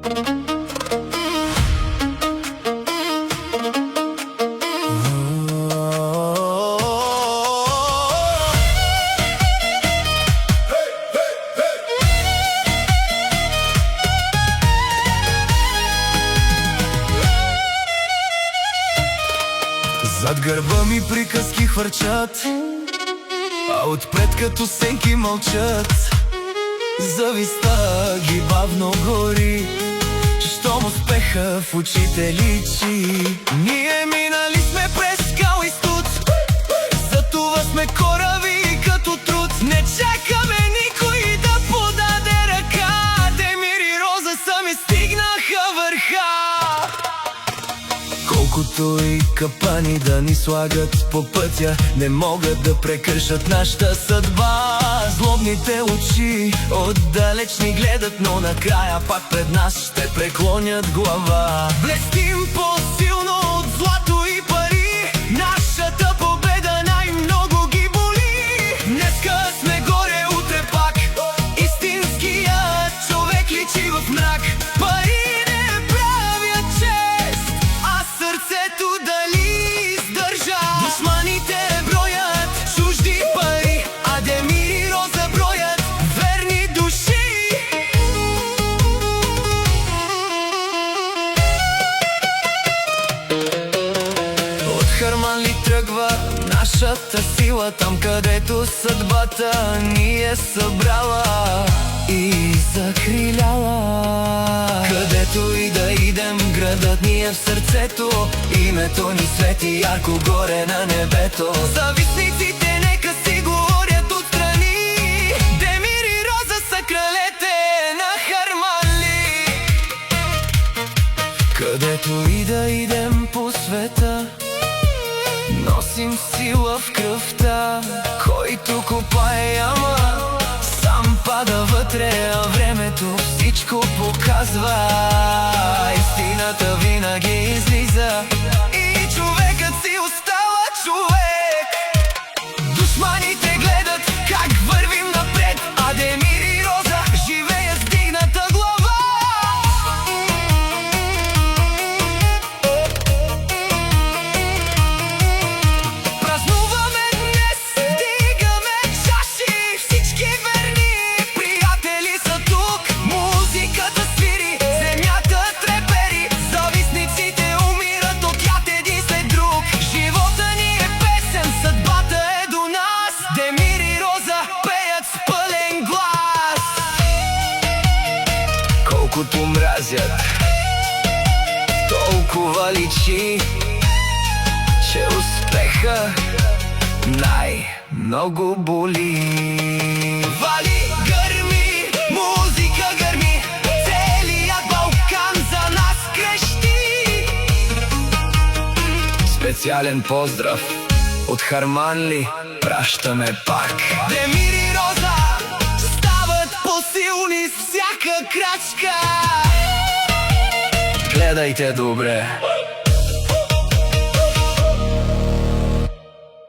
Зад гърба ми приказки хвърчат, а отпред като сенки мълчат. Завистта ги бавно гори, щом успеха в очите личи. Ние минали сме през скал и студ, затова сме корави като труд. Не чакаме никой да подаде ръка, Демир и Роза сами стигнаха върха. Колкото и капани да ни слагат по пътя, не могат да прекършат нашата съдба. Злобните очи отдалеч ни гледат, но накрая пак пред нас ще преклонят глава. Блестим по-силно от злато и пари, нашата победа най-много ги боли. Днеска сме горе, утре пак, истинският човек личи в мрак. Пари не правят чест, а сърцето дали издържа. Душманите броят чужди пари, а Демир и Роза броят верни души. От Харманли тръгва нашата сила, там където съдбата ни е събрала и закриляла. Където и да идем, градът ни е в сърцето, името ни свети ярко горе на небето. Завистниците нека си говорят отстрани, Демир и Роза са кралете на Харманли. Където и да идем по света, носим сила в кръвта. Който копае яма, сам пада вътре, а времето всичко показва. Истината винаги излиза и човекът си остава човек. Душманите гледат как вървим напред, а Демир и Роза живеят с дигната глава. Празнуваме днес, дигаме чаши, всички верни приятели са тук. Музиката свири, земята трепери, завистниците умират от яд един след друг. Живота ни е песен, съдбата е до нас, Демир и Роза пеят с пълен глас. Колкото мразят, толкова личи, че успеха най-много боли. Вали, гърми, музика гърми, целият Балкан за нас крещи. Специален поздрав от Харманли пращаме пак. Демир и Роза стават по-силни с всяка крачка. Гледайте добре.